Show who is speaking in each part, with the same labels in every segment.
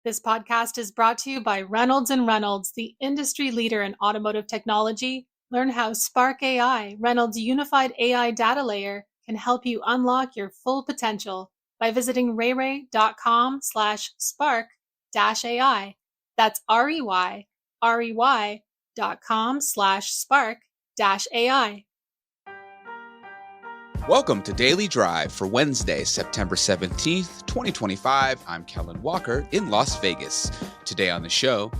Speaker 1: This podcast is brought to you by Reynolds and Reynolds, the industry leader in automotive technology. Learn how Spark AI, Reynolds' unified AI data layer, can help you unlock your full potential by visiting rey.com/spark-AI. That's rey.com/spark-AI.
Speaker 2: Welcome to Daily Drive for Wednesday, September 17th, 2025. I'm Kellen Walker in Las Vegas. Today on the show,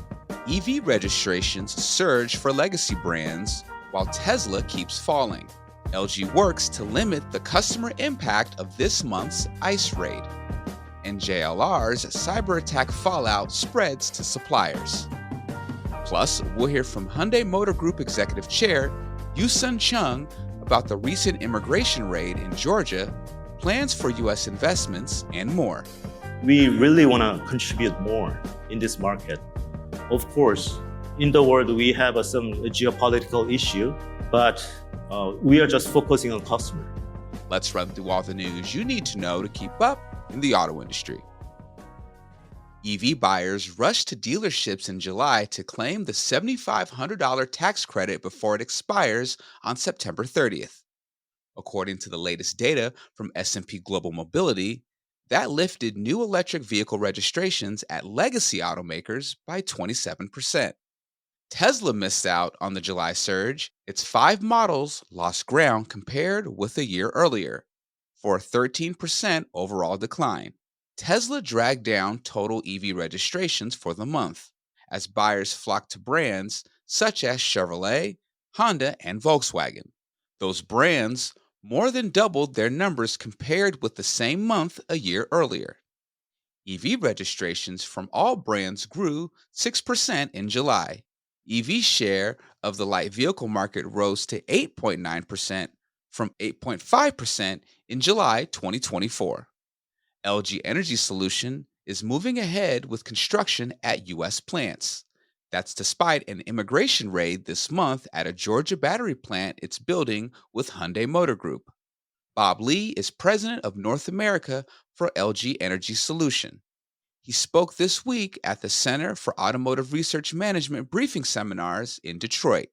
Speaker 2: EV registrations surge for legacy brands while Tesla keeps falling. LG works to limit the customer impact of this month's ICE raid. And JLR's cyber attack fallout spreads to suppliers. Plus, we'll hear from Hyundai Motor Group Executive Chair Euisun Chung about the recent immigration raid in Georgia, plans for U.S. investments, and more.
Speaker 3: We really want to contribute more in this market. Of course, in the world, we have some geopolitical issue, but we are just focusing on customer.
Speaker 2: Let's run through all the news you need to know to keep up in the auto industry. EV buyers rushed to dealerships in July to claim the $7,500 tax credit before it expires on September 30th. According to the latest data from S&P Global Mobility, that lifted new electric vehicle registrations at legacy automakers by 27%. Tesla missed out on the July surge. Its 5 models lost ground compared with a year earlier, for a 13% overall decline. Tesla dragged down total EV registrations for the month, as buyers flocked to brands such as Chevrolet, Honda, and Volkswagen. Those brands more than doubled their numbers compared with the same month a year earlier. EV registrations from all brands grew 6% in July. EV share of the light vehicle market rose to 8.9% from 8.5% in July 2024. LG Energy Solution is moving ahead with construction at U.S. plants. That's despite an immigration raid this month at a Georgia battery plant it's building with Hyundai Motor Group. Bob Lee is president of North America for LG Energy Solution. He spoke this week at the Center for Automotive Research Management briefing seminars in Detroit.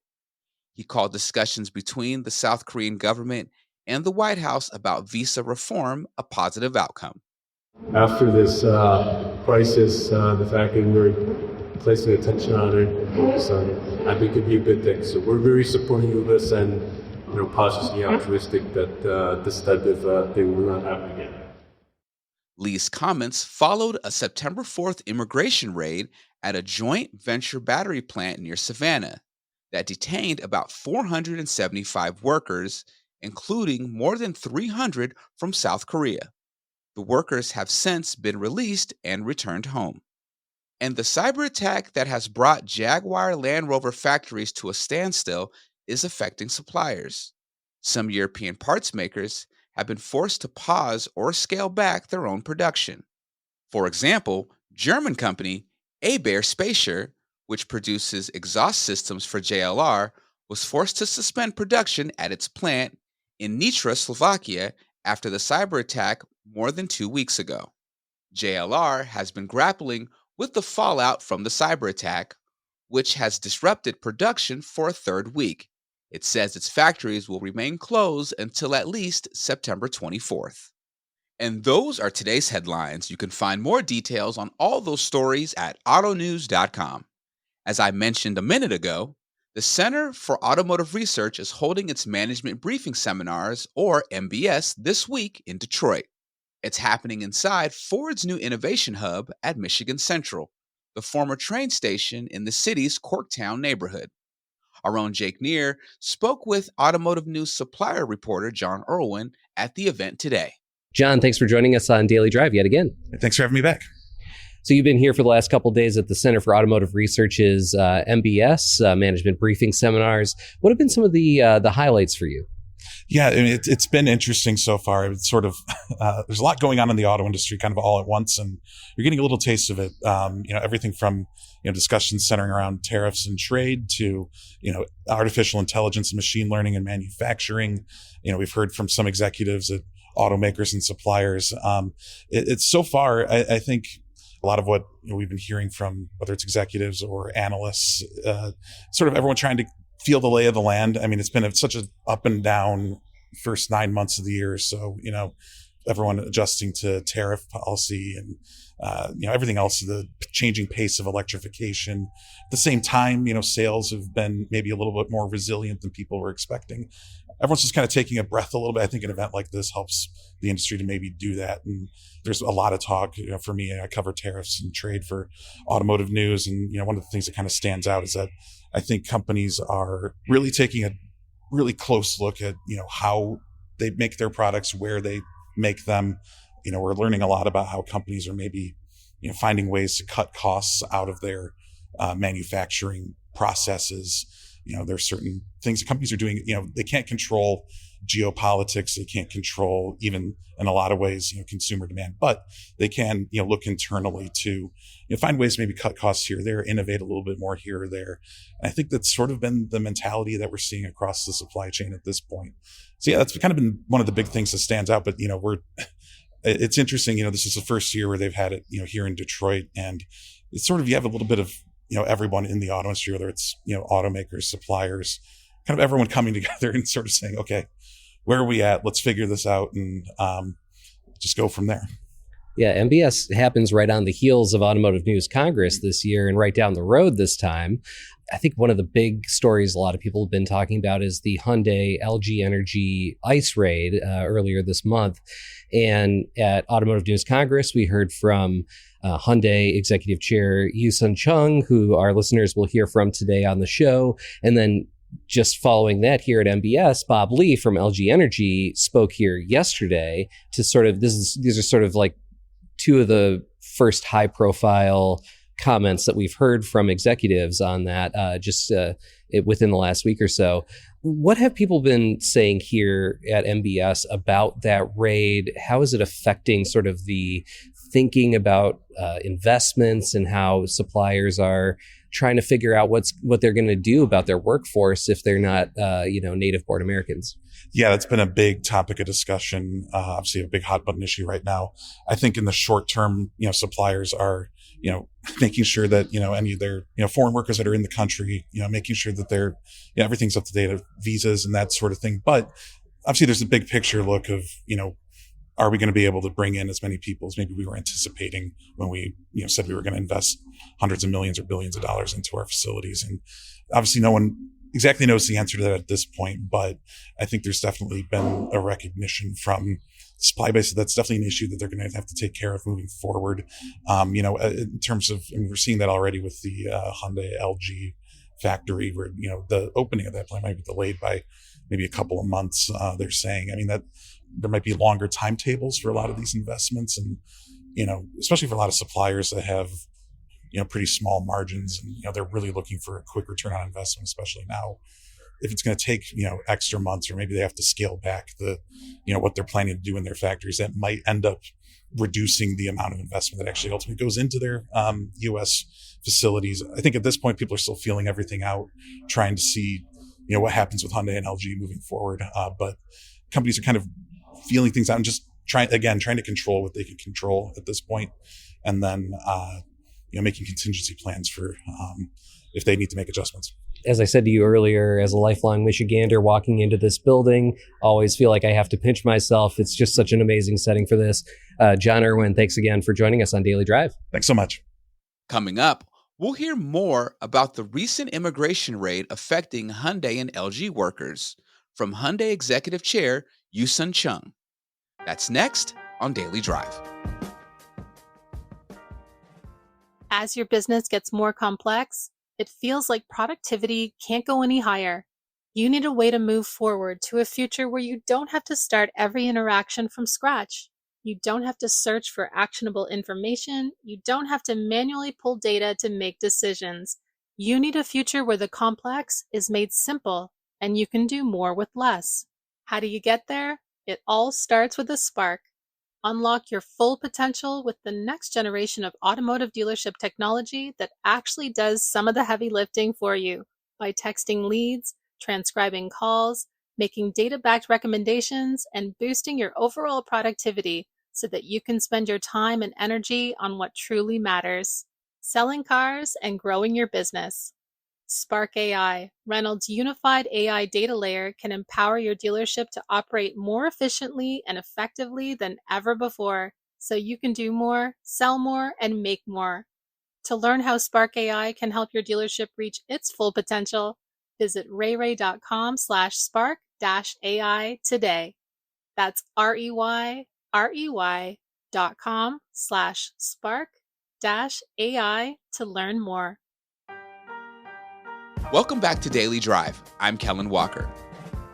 Speaker 2: He called discussions between the South Korean government and the White House about visa reform a positive outcome.
Speaker 4: After this crisis, the fact that we're placing attention on it, I think could be a good thing. So we're very supportive of this and cautiously optimistic that this type of thing will not happen again.
Speaker 2: Lee's comments followed a September 4th immigration raid at a joint venture battery plant near Savannah that detained about 475 workers, including more than 300 from South Korea. The workers have since been released and returned home. And the cyber attack that has brought Jaguar Land Rover factories to a standstill is affecting suppliers. Some European parts makers have been forced to pause or scale back their own production. For example, German company Abair Speicher, which produces exhaust systems for JLR, was forced to suspend production at its plant in Nitra, Slovakia, after the cyber attack more than 2 weeks ago. JLR has been grappling with the fallout from the cyber attack, which has disrupted production for a third week. It says its factories will remain closed until at least September 24th. And those are today's headlines. You can find more details on all those stories at autonews.com. As I mentioned a minute ago, the Center for Automotive Research is holding its Management Briefing Seminars, or MBS, this week in Detroit. It's happening inside Ford's new innovation hub at Michigan Central, the former train station in the city's Corktown neighborhood. Our own Jake Neer spoke with Automotive News supplier reporter John Irwin at the event today.
Speaker 5: John, thanks for joining us on Daily Drive yet again.
Speaker 6: Thanks for having me back.
Speaker 5: So you've been here for the last couple of days at the Center for Automotive Research's MBS, Management Briefing Seminars. What have been some of the highlights for you?
Speaker 6: Yeah, I mean, it's been interesting so far. It's sort of, there's a lot going on in the auto industry kind of all at once, and you're getting a little taste of it. Everything from, discussions centering around tariffs and trade to, artificial intelligence and machine learning and manufacturing. We've heard from some executives at automakers and suppliers. It's so far, I think, a lot of what we've been hearing from whether it's executives or analysts, sort of everyone trying to feel the lay of the land. I mean, it's been such an up and down first 9 months of the year. So, everyone adjusting to tariff policy and, everything else, the changing pace of electrification. At the same time, sales have been maybe a little bit more resilient than people were expecting. Everyone's just kind of taking a breath a little bit. I think an event like this helps the industry to maybe do that. And there's a lot of talk, for me, I cover tariffs and trade for automotive news. And, one of the things that kind of stands out is that I think companies are really taking a really close look at, how they make their products, where they make them. We're learning a lot about how companies are maybe, finding ways to cut costs out of their manufacturing processes. There's certain things that companies are doing, they can't control geopolitics. They can't control even in a lot of ways, consumer demand, but they can, look internally to, find ways to maybe cut costs here or there, innovate a little bit more here or there. And I think that's sort of been the mentality that we're seeing across the supply chain at this point. So yeah, that's kind of been one of the big things that stands out, but it's interesting, this is the first year where they've had it, here in Detroit, and it's sort of, you have a little bit of, everyone in the auto industry, whether it's, automakers, suppliers, kind of everyone coming together and sort of saying, okay, where are we at? Let's figure this out and just go from there.
Speaker 5: Yeah, MBS happens right on the heels of Automotive News Congress this year and right down the road this time. I think one of the big stories a lot of people have been talking about is the Hyundai LG Energy ICE raid earlier this month. And at Automotive News Congress, we heard from Hyundai Executive Chair Euisun Chung, who our listeners will hear from today on the show. And then just following that here at MBS, Bob Lee from LG Energy spoke here yesterday to sort of, these are sort of like two of the first high profile comments that we've heard from executives on that within the last week or so. What have people been saying here at MBS about that raid? How is it affecting sort of the thinking about investments and how suppliers are trying to figure out what they're going to do about their workforce if they're not, native born Americans?
Speaker 6: Yeah, that's been a big topic of discussion. Obviously, a big hot button issue right now. I think in the short term, suppliers are, making sure that, any of their, foreign workers that are in the country, making sure that they're, everything's up to date, of visas and that sort of thing. But obviously, there's a big picture look of, are we going to be able to bring in as many people as maybe we were anticipating when we, said we were going to invest hundreds of millions or billions of dollars into our facilities? And obviously, no one exactly knows the answer to that at this point, but I think there's definitely been a recognition from supply base that's definitely an issue that they're going to have to take care of moving forward. In terms of, we're seeing that already with the Hyundai LG factory, where the opening of that plant might be delayed by maybe a couple of months. They're saying, that there might be longer timetables for a lot of these investments, and especially for a lot of suppliers that have pretty small margins, and they're really looking for a quick return on investment, especially now. If it's going to take extra months, or maybe they have to scale back the what they're planning to do in their factories, that might end up reducing the amount of investment that actually ultimately goes into their U.S. facilities. I think at this point, people are still feeling everything out, trying to see what happens with Hyundai and LG moving forward. But companies are kind of feeling things out and just trying to control what they can control at this point, and then making contingency plans for if they need to make adjustments.
Speaker 5: As I said to you earlier, as a lifelong Michigander walking into this building, always feel like I have to pinch myself. It's just such an amazing setting for this. John Irwin, thanks again for joining us on Daily Drive.
Speaker 6: Thanks so much.
Speaker 2: Coming up, we'll hear more about the recent immigration raid affecting Hyundai and LG workers from Hyundai Executive Chair Euisun Chung. That's next on Daily Drive.
Speaker 1: As your business gets more complex, it feels like productivity can't go any higher. You need a way to move forward to a future where you don't have to start every interaction from scratch. You don't have to search for actionable information. You don't have to manually pull data to make decisions. You need a future where the complex is made simple and you can do more with less. How do you get there? It all starts with a spark. Unlock your full potential with the next generation of automotive dealership technology that actually does some of the heavy lifting for you by texting leads, transcribing calls, making data-backed recommendations, and boosting your overall productivity so that you can spend your time and energy on what truly matters, selling cars and growing your business. Spark AI, Reynolds' unified AI data layer, can empower your dealership to operate more efficiently and effectively than ever before, so you can do more, sell more, and make more. To learn how Spark AI can help your dealership reach its full potential, visit rayray.com/spark-AI today. That's REYREY.com/spark-AI to learn more.
Speaker 2: Welcome back to Daily Drive. I'm Kellen Walker.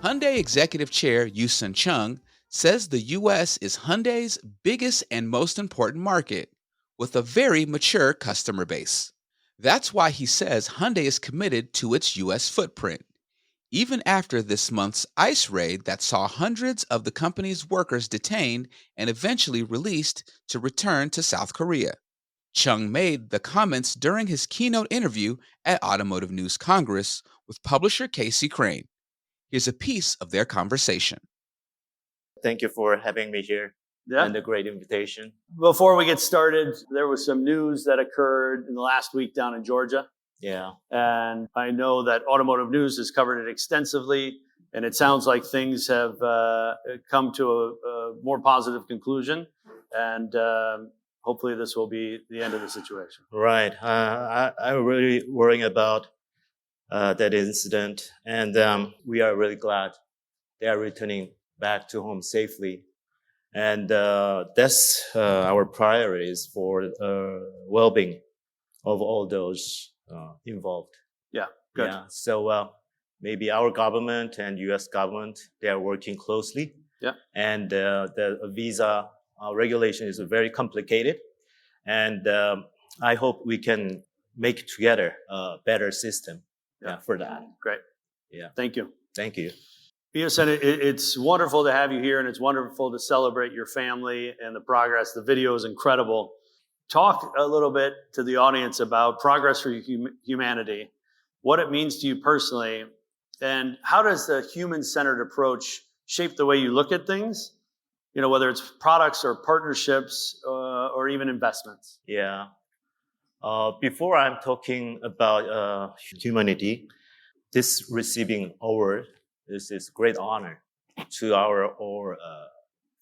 Speaker 2: Hyundai Executive Chair Euisun Chung says the U.S. is Hyundai's biggest and most important market, with a very mature customer base. That's why he says Hyundai is committed to its U.S. footprint, even after this month's ICE raid that saw hundreds of the company's workers detained and eventually released to return to South Korea. Chung made the comments during his keynote interview at Automotive News Congress with publisher Casey Crane. Here's a piece of their conversation.
Speaker 3: Thank you for having me here and a great invitation.
Speaker 7: Before we get started, there was some news that occurred in the last week down in Georgia.
Speaker 3: Yeah.
Speaker 7: And I know that Automotive News has covered it extensively, and it sounds like things have come to a more positive conclusion. And hopefully this will be the end of the situation.
Speaker 3: Right. I'm really worrying about that incident, and we are really glad they are returning back to home safely. And that's our priorities for well-being of all those involved.
Speaker 7: Yeah, good.
Speaker 3: Yeah. So maybe our government and U.S. government, they are working closely.
Speaker 7: Yeah.
Speaker 3: And the visa regulation is very complicated. And I hope we can make together a better system for that.
Speaker 7: Great.
Speaker 3: Yeah.
Speaker 7: Thank you.
Speaker 3: Thank you.
Speaker 7: Euisun, it's wonderful to have you here, and it's wonderful to celebrate your family and the progress. The video is incredible. Talk a little bit to the audience about Progress for Humanity, what it means to you personally, and how does the human-centered approach shape the way you look at things, whether it's products or partnerships or even investments?
Speaker 3: Yeah. Before I'm talking about humanity, this receiving award is a great honor to our all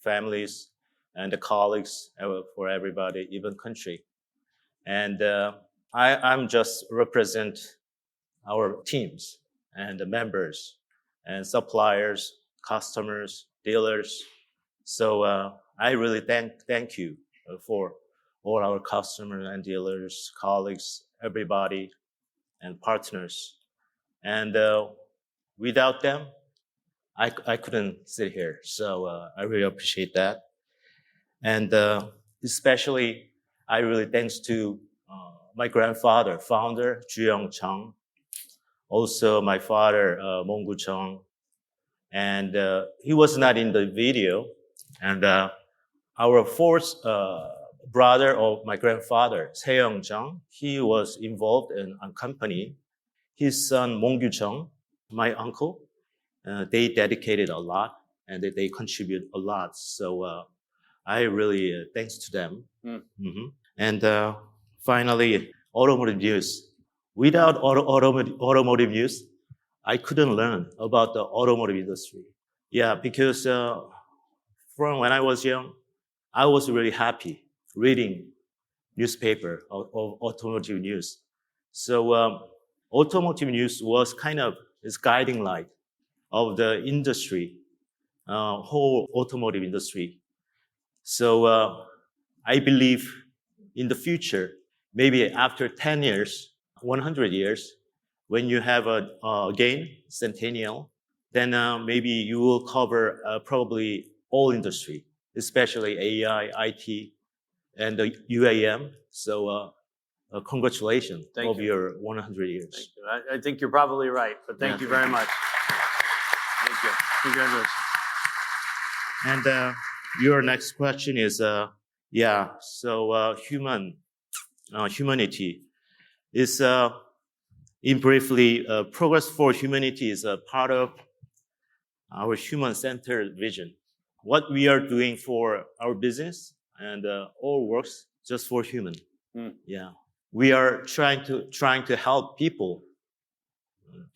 Speaker 3: families and the colleagues, for everybody, even country. And I'm just represent our teams and the members and suppliers, customers, dealers. So I really thank you for all our customers and dealers, colleagues, everybody, and partners. And without them, I couldn't sit here. So I really appreciate that. And especially, I really thanks to my grandfather, founder, Chung, also my father, Chung. And he was not in the video. And our fourth brother of my grandfather, Chung, he was involved in a company. His son, Chung, my uncle, they dedicated a lot and they contribute a lot. So I really thanks to them. Mm-hmm. And finally, automotive news. Without automotive news, I couldn't learn about the automotive industry. Yeah, because from when I was young, I was really happy reading newspaper of automotive news. So automotive news was kind of this guiding light of the industry, whole automotive industry. So I believe in the future, maybe after 10 years, 100 years, when you have again centennial, then maybe you will cover probably all industry, especially AI, IT, and the UAM. So congratulations of your 100 years.
Speaker 7: Thank you. I think you're probably right, but thank you very much. Thank you. Congratulations.
Speaker 3: And your next question is, so humanity is, in briefly, Progress for Humanity is a part of our human-centered vision. what we are doing for our business and all works just for human. Yeah, we are trying to help people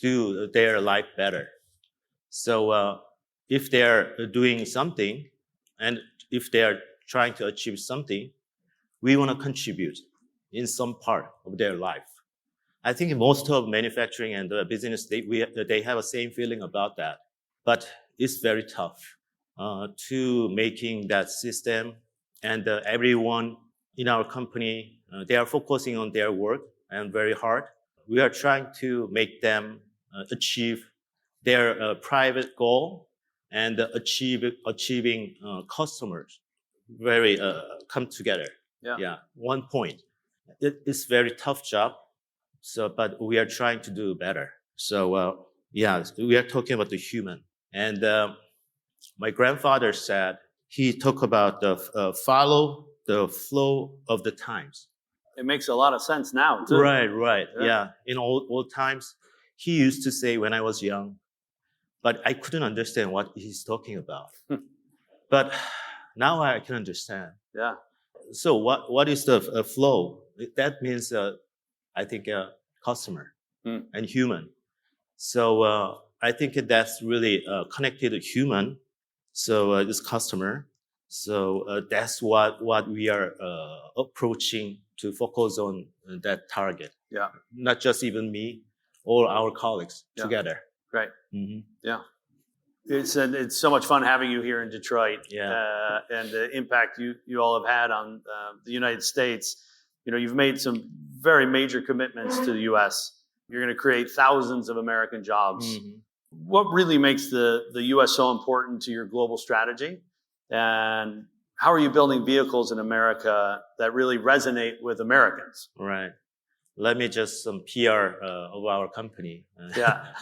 Speaker 3: do their life better. So if they are doing something, and if they are trying to achieve something, we want to contribute in some part of their life. I think most of manufacturing and business, they have the same feeling about that. But it's very tough to making that system. And everyone in our company, they are focusing on their work and very hard. We are trying to make them achieve their private goal and achieving customers very come together. Yeah, one point. It's very tough job. So, but we are trying to do better. So, yeah, we are talking about the human. And my grandfather said he talked about the follow the flow of the times.
Speaker 7: It makes a lot of sense now, too.
Speaker 3: Right. Yeah. In old times, he used to say when I was young, but I couldn't understand what he's talking about. But now I can understand.
Speaker 7: Yeah.
Speaker 3: So what is the flow? That means, I think, customer and human. So I think that's really connected to human. So this customer. So that's what we are approaching to focus on that target.
Speaker 7: Yeah.
Speaker 3: Not just even me, all our colleagues together.
Speaker 7: Right.
Speaker 3: Mm-hmm.
Speaker 7: Yeah. It's so much fun having you here in Detroit.
Speaker 3: Yeah.
Speaker 7: And the impact you all have had on the United States. You know, you've made some very major commitments to the U.S. You're going to create thousands of American jobs.
Speaker 3: Mm-hmm.
Speaker 7: What really makes the U.S. so important to your global strategy? And how are you building vehicles in America that really resonate with Americans?
Speaker 3: Right. Let me just some PR of our company.
Speaker 7: Yeah.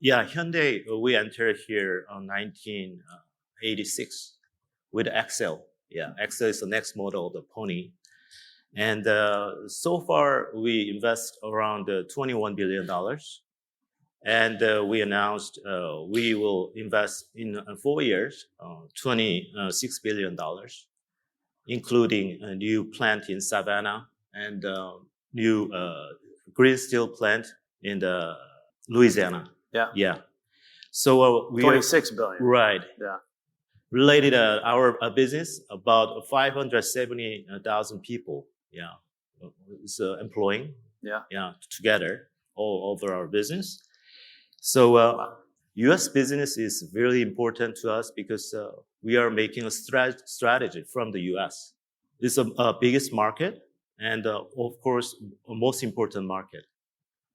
Speaker 3: Yeah, Hyundai, we entered here in 1986 with Excel. Yeah, Excel is the next model of the Pony. And so far, we invest around $21 billion. And we announced we will invest in 4 years, $26 billion, including a new plant in Savannah and new green steel plant in the Louisiana. Yeah. So we
Speaker 7: 26 billion.
Speaker 3: Right.
Speaker 7: Yeah.
Speaker 3: Related our business, about 570,000 people. Yeah. So employing. Yeah. Together all over our business. So U.S. business is really important to us because we are making a strategy from the U.S. It's a biggest market and of course a most important market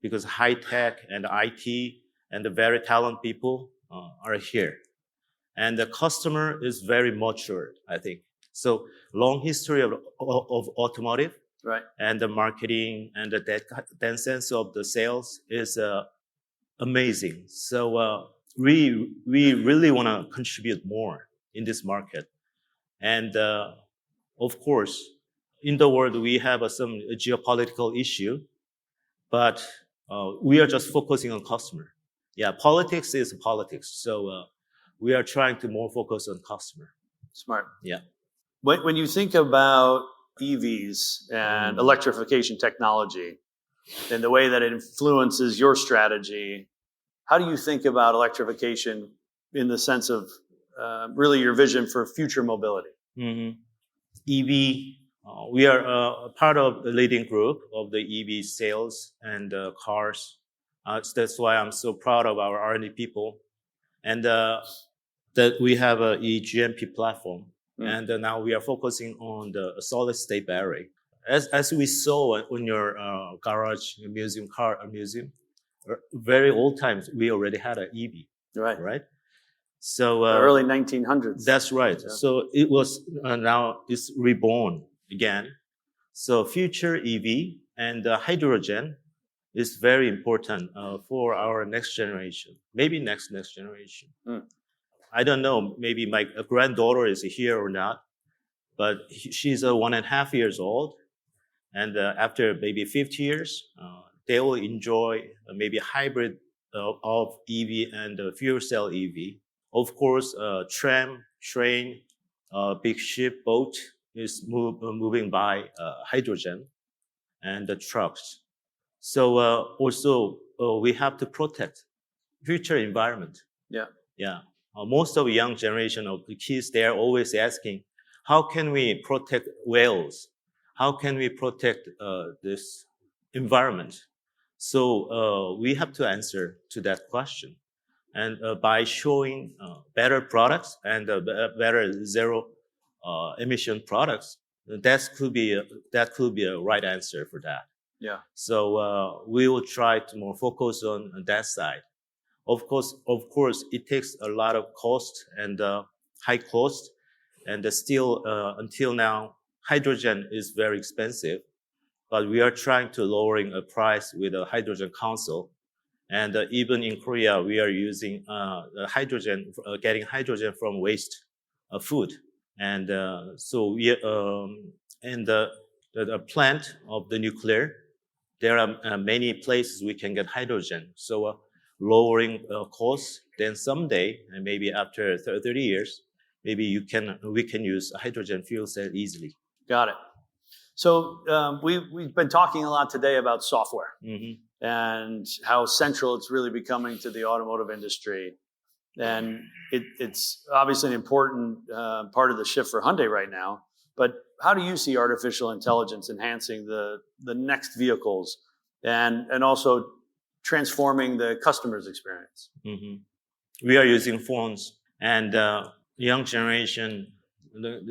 Speaker 3: because high tech and IT and the very talented people are here. And the customer is very mature, I think. So long history of automotive,
Speaker 7: right? And
Speaker 3: the marketing and the sense of the sales is amazing. So we really want to contribute more in this market. And of course, in the world, we have some geopolitical issue, but we are just focusing on customer. Yeah, politics is politics. So we are trying to more focus on customer.
Speaker 7: Smart.
Speaker 3: Yeah.
Speaker 7: When you think about EVs and electrification technology and the way that it influences your strategy, how do you think about electrification in the sense of really your vision for future mobility?
Speaker 3: Mm-hmm. EV, we are a part of the leading group of the EV sales and cars. So that's why I'm so proud of our R&D people. And that we have a eGMP platform. And now we are focusing on the solid state battery. As we saw in your garage museum, very old times, we already had an EV. Right. So
Speaker 7: the early 1900s.
Speaker 3: That's right. Yeah. So it was now it's reborn again. So future EV and hydrogen is very important for our next generation. Maybe next generation. I don't know. Maybe my granddaughter is here or not, but she's 1.5 years old, and after maybe 50 years, they will enjoy maybe a hybrid of EV and fuel cell EV. Of course, tram train, big ship, boat is moving by hydrogen, and the trucks. So also we have to protect future environment. Yeah. Most of young generation of the kids, they are always asking, how can we protect whales? How can we protect this environment? So we have to answer to that question. And by showing better products and better zero emission products, that could be a right answer for that.
Speaker 7: Yeah.
Speaker 3: So we will try to more focus on that side. Of course, it takes a lot of cost and high cost, and still until now, hydrogen is very expensive. But we are trying to lowering a price with a hydrogen council, and even in Korea, we are using hydrogen, getting hydrogen from waste food, and so we in the plant of the nuclear, there are many places we can get hydrogen. So lowering costs, then someday, and maybe after 30 years, maybe we can use a hydrogen fuel cell easily.
Speaker 7: Got it. So we've been talking a lot today about software and how central it's really becoming to the automotive industry. And it's obviously an important part of the shift for Hyundai right now. But how do you see artificial intelligence enhancing the next vehicles and also transforming the customer's experience?
Speaker 3: We are using phones, and young generation,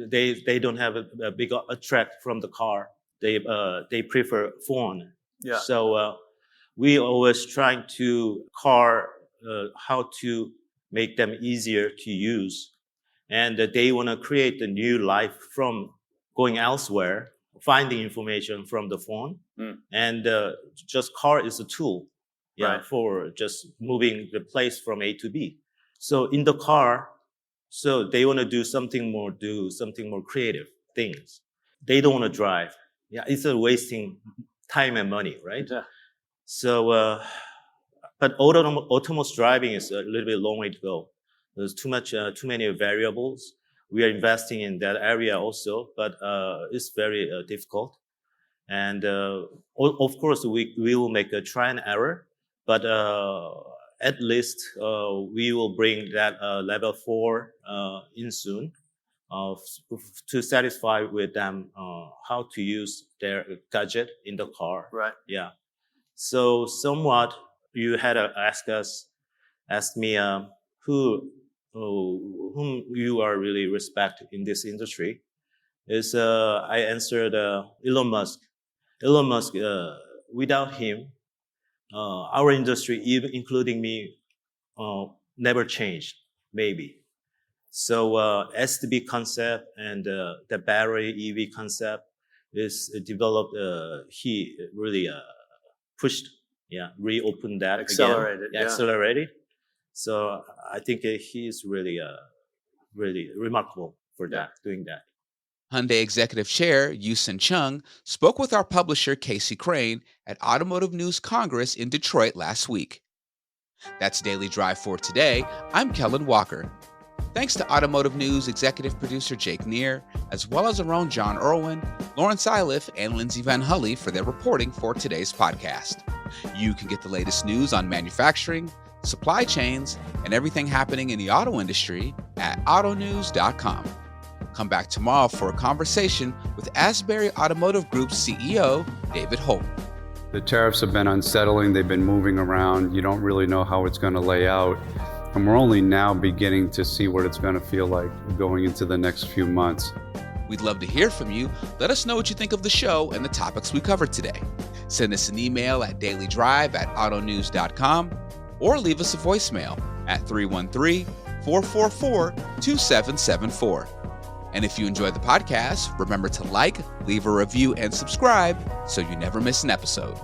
Speaker 3: they don't have a big attract from the car. They prefer phone.
Speaker 7: Yeah.
Speaker 3: So we always trying to how to make them easier to use, and they want to create a new life from going elsewhere, finding information from the phone, and just car is a tool, for just moving the place from A to B. So in the car, so they want to do something more creative things. They don't want to drive. Yeah, it's wasting time and money, right?
Speaker 7: Yeah.
Speaker 3: So, but autonomous driving is a little bit long way to go. There's too many variables. We are investing in that area also, but it's very difficult. And of course, we will make a try and error, but at least we will bring that level 4 in soon to satisfy with them how to use their gadget in the car.
Speaker 7: Right.
Speaker 3: Yeah. So somewhat you had asked me whom you are really respect in this industry. Is I answered Elon Musk. Elon Musk, without him, our industry, even including me, never changed, maybe. So SDB concept and the battery EV concept is developed. He really pushed, reopened that,
Speaker 7: accelerated,
Speaker 3: again. Accelerated. So I think he is really, really remarkable for that, doing that.
Speaker 2: Hyundai Executive Chair Euisun Chung spoke with our publisher Casey Crane at Automotive News Congress in Detroit last week. That's Daily Drive for today. I'm Kellen Walker. Thanks to Automotive News executive producer Jake Neer, as well as our own John Irwin, Lawrence Iliff, and Lindsay Van Hully for their reporting for today's podcast. You can get the latest news on manufacturing, supply chains, and everything happening in the auto industry at autonews.com. Come back tomorrow for a conversation with Asbury Automotive Group's CEO, David Holt.
Speaker 8: The tariffs have been unsettling. They've been moving around. You don't really know how it's going to lay out. And we're only now beginning to see what it's going to feel like going into the next few months.
Speaker 2: We'd love to hear from you. Let us know what you think of the show and the topics we covered today. Send us an email at dailydrive@autonews.com or leave us a voicemail at 313-444-2774. And if you enjoyed the podcast, remember to like, leave a review, and subscribe so you never miss an episode.